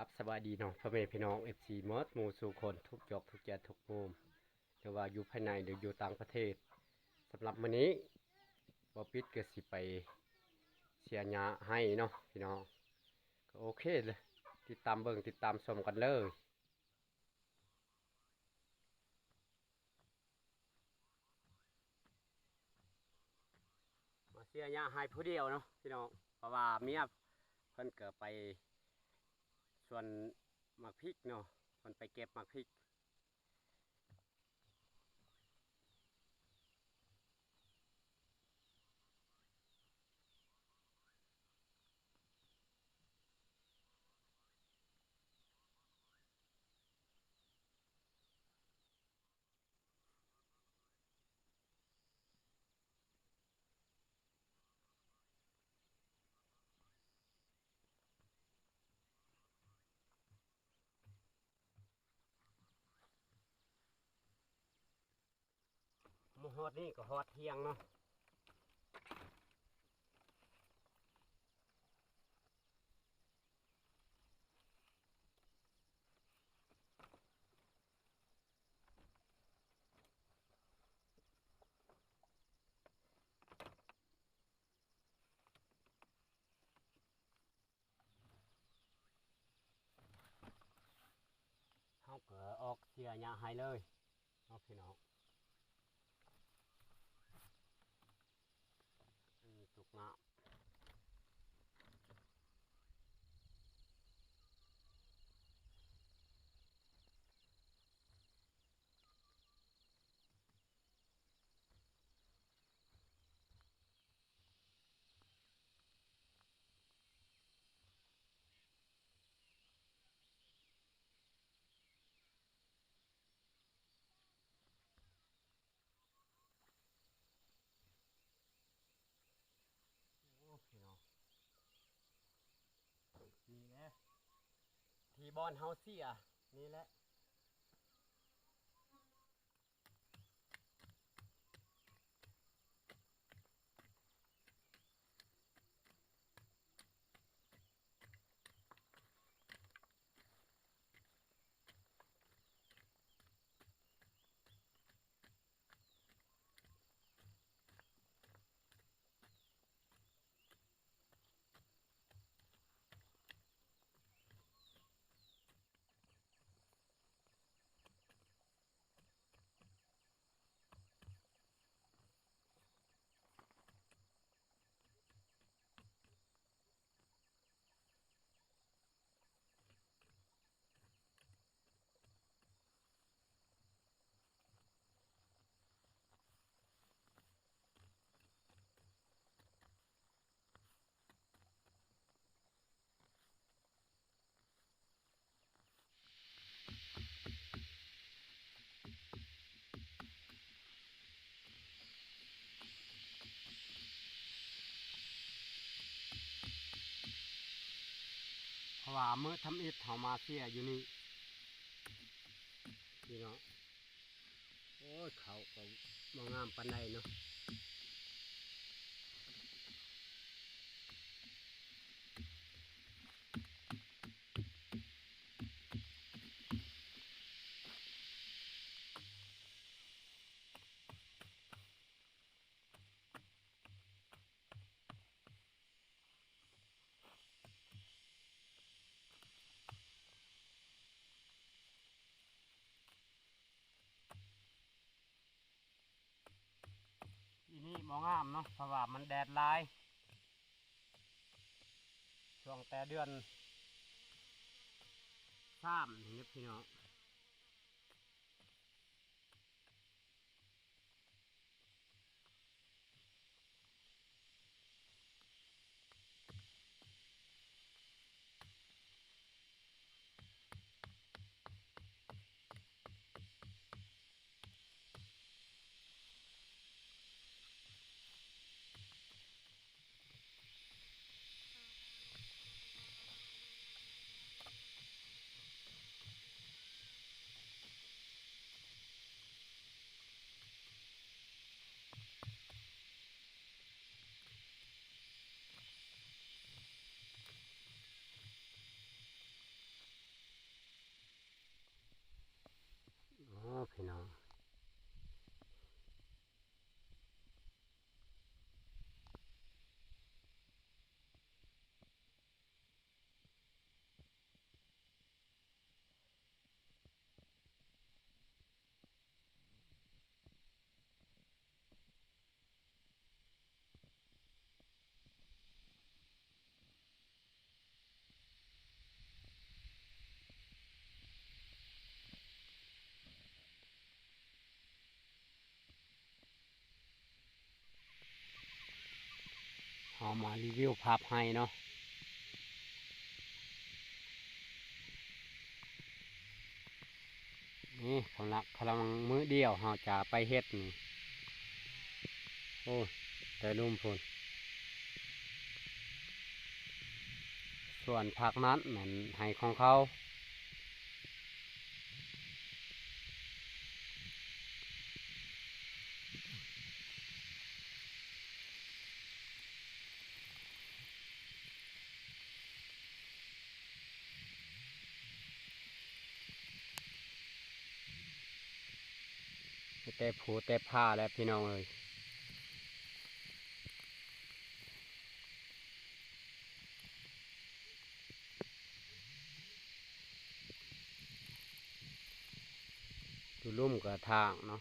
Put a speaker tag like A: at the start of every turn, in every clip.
A: ครับสวัสดีน้องพ่อแม่พี่น้องFCมดหมู่สู่คนทุกจอกทุกแจทุกมุมไม่ว่าอยู่ภายในหรืออยู่ต่างประเทศสำหรับมื้อนี้บ่ปิดก็สิไปเสียหญ้าให้เนาะพี่น้องก็โอเคเลยติดตามเบิ่งติดตามชมกันเลยมาเสียหญ้าให้ผู้เดียวเนาะพี่น้องเพราะว่าเมียเพิ่นก็ไปสวนหมากพริกเนาะเพิ่นไปเก็บหมากพริกมื้อฮอดนี่ก็ฮอดเที่ยงเนาะ เขาเกิดออกเสียหญ้าให้เลยเนาะพี่น้องตุกน้ำโอ้พี่น้องนี่แหละที่บอนเฮาเสียนี่แหละเพราะว่าเมื่อทำอิฐเฮามาเสียอยู่นี่พี่น้องโอ้ยเขาก็บ่งามปานใดเนาะอีนี่บ่งามเนาะเพราะว่ามันแดดร้ายช่วงแต่เดือน3นี่พี่น้อง เอามารีวิวภาพให้เนาะนี่กำลังมื้อเดียวเราจะไปเฮ็ดนี่โอ้แต่ลุ่มพุ่นส่วนผักนั้นเหมือนให้ของเขาแต่ผูแต่ผ้าแล้วพี่น้องเอ้ยดูลุ่มกับทางเนาะ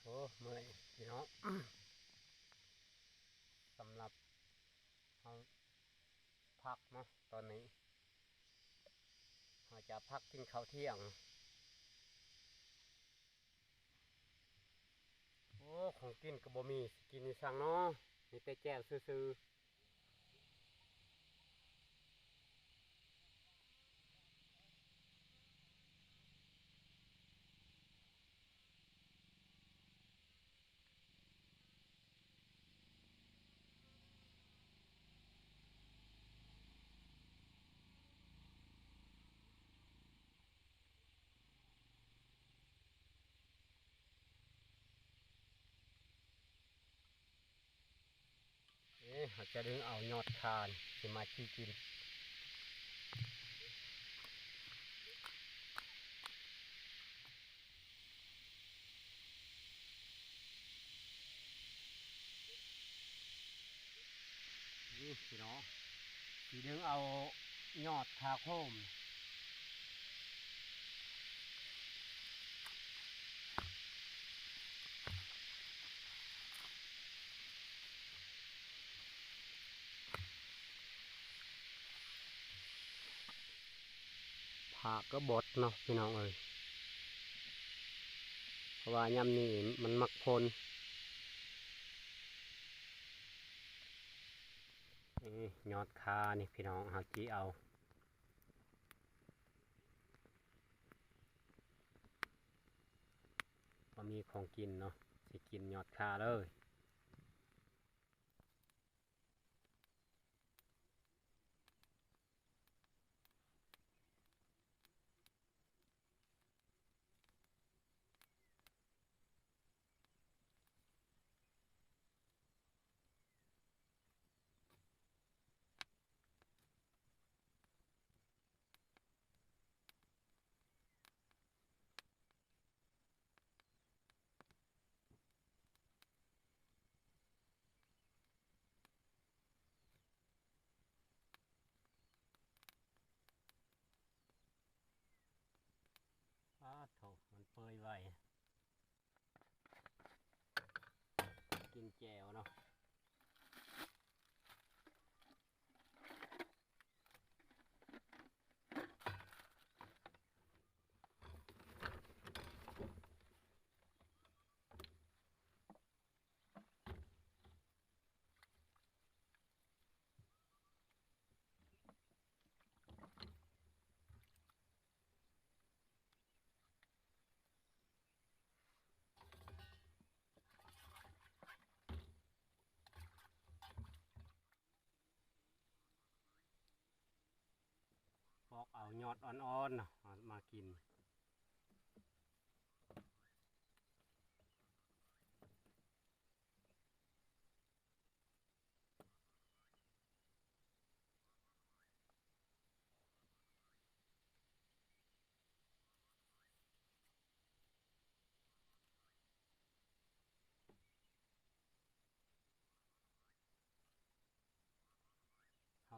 A: โอ้เมื่อยพี่น้องสำหรับเอาพักเนาะตอนนี้เราจะพักกินข้าวเที่ยงโอ้ของกินก็บ่มีกินในสั่งเนาะมีแต่แจ่วซื่อๆเราจะดึงเอายอดคานที่มาชี้กินนี่พี่น้องสีดึงเอายอดคาโคมผักก็บดเนาะพี่น้องเอ้ยเพราะว่ายำนี่มันมักพลนี่ยอดคานี่พี่น้องหาจีเอาพอมีของกินเนาะสิกินยอดคาเลยอ้าโถมันเปื่อยไวกินแจวเนาะปอกเอายอดอ่อนๆเนาะมากิน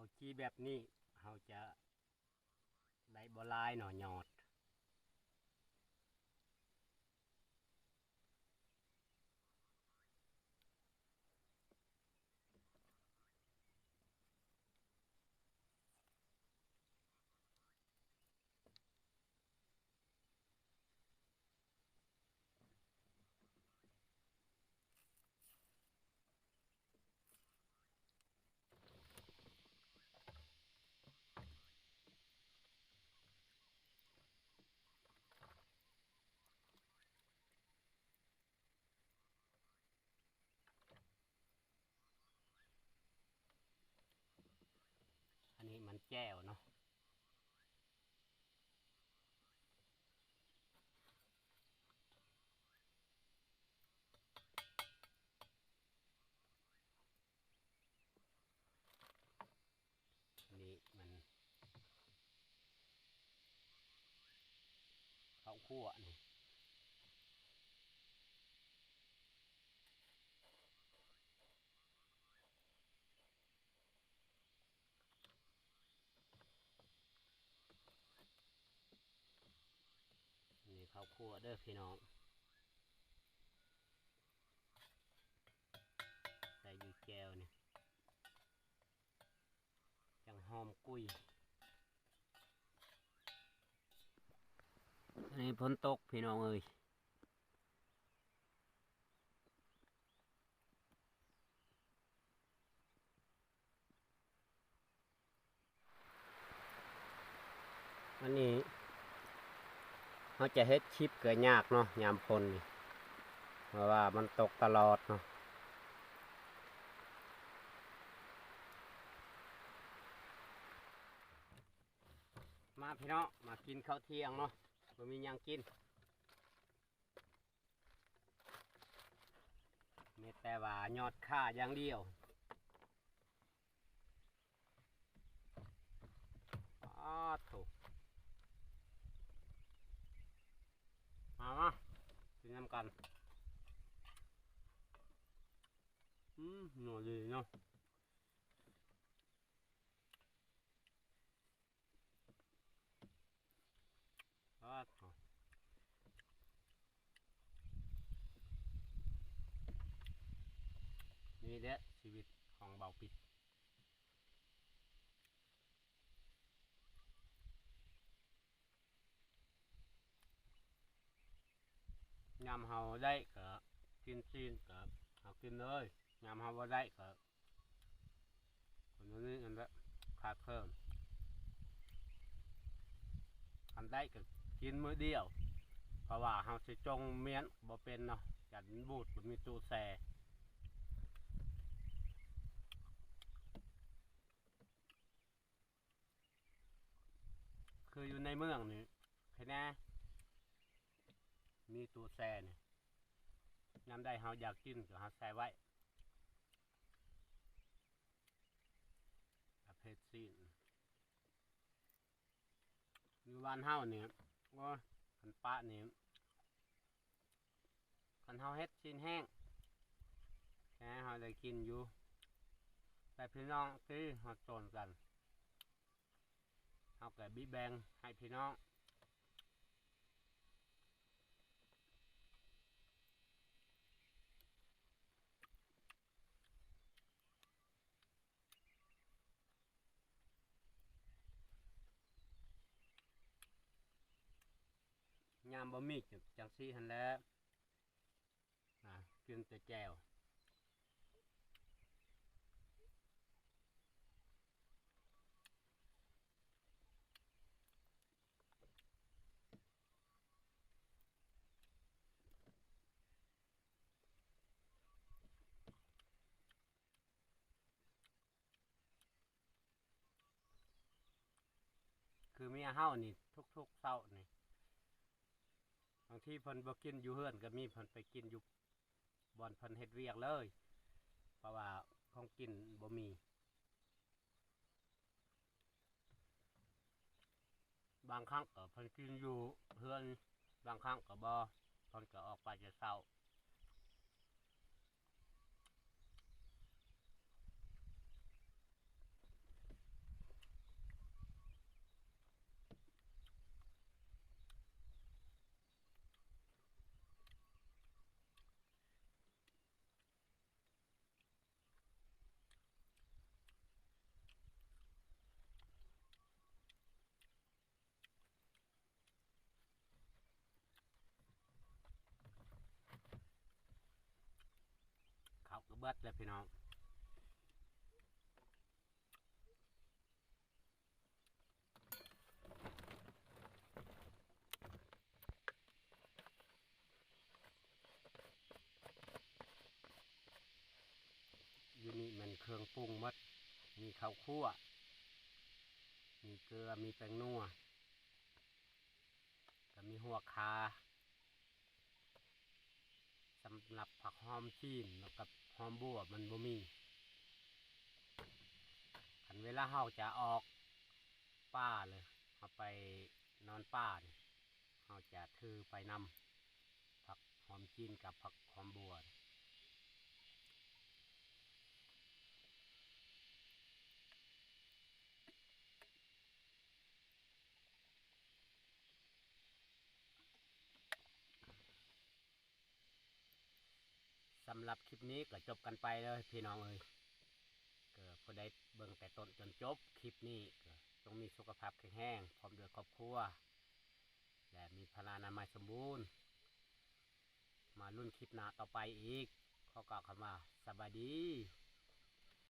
A: เขาจี้แบบนี้เขาจะได้บ่ลายหน่อยอดอันนี้มันแจ้วเนาะอันนี้มันข้าวคั่วนี่นี่ข้าวคั่วเด้อพี่น้องใส่อยู่แจวนี่จังหอมกุ้ยอันนี้ฝนตกพี่น้องเอ้ยวันนี้เขาจะเฮ็ดคลิปเกิดยากเนาะยามฝนนี่เพราะว่ามันตกตลอดเนาะมาพี่น้องมากินข้าวเที่ยงเนาะบ่มีหยังกินมีแต่ว่ายอดข้าอย่างเดียวอ้าถูกมากินน้ำกันหน่อยดีเนาะอ้าถูกนี่แหละชีวิตของเบาปิดยำเฮาได้ก็กินซีนก็เอากินเลยยำเฮาบ่ได้ก็คนนี้อันละขาดเพิ่มอันได้ก็กินมื้อเดียวเพราะว่าเฮาสิจงเมียนบ่เป็นเนาะจันบูดบ่มีตู้แช่คืออยู่ในเมืองนี่แค่แน่มีตู้แช่นี่ยามใดเฮาอยากกินก็เฮาใส่ไว้ประเภทซีนอยู่บ้านเฮานี่ว่าคันปะนี่คันเฮาเฮ็ดซีนแห้งแค่เฮาได้กินอยู่แต่พี่น้องที่เฮาโจนกันเฮาก็บิแบ่งให้พี่น้องยามบ่มีจังซี่หั่นแหละกินแต่แจ่วคือเมียเฮานี่ทุกๆเช้านี่บางทีเพิ่นบ่กินอยู่เฮือนก็มีเพิ่นไปกินอยู่บ่อนเพิ่นเฮ็ดเวียกเลยเพราะว่าของกินบ่มีบางครั้งก็เพิ่นกินอยู่เฮือนบางครั้งก็บ่เพิ่นก็ออกไปแต่เช้า บิดเลยพี่น้องอยู่นี่มันเครื่องปรุงหมดมีข้าวคั่วมีเกลือมีแป้งนัวก็มีหัวคาสำหรับผักหอมจีนแล้วกับหอมบัวมันบ่มีคันเวลาเฮาจะออกป่าเลยเฮาไปนอนป่าเนี่ยเฮาจะถือไปนำผักหอมจีนกับผักหอมบัวสำหรับคลิปนี้ก็จบกันไปเลยพี่น้องเอ้ยก็พอได้เบิ่งแต่ต้นจนจบคลิปนี้ก็ต้องมีสุขภาพแข็งแรงพร้อมด้วยครอบครัวและมีพลานามัยสมบูรณ์มารุ่นคลิปหน้าต่อไปอีกขอกล่าวคำว่าสวัสดี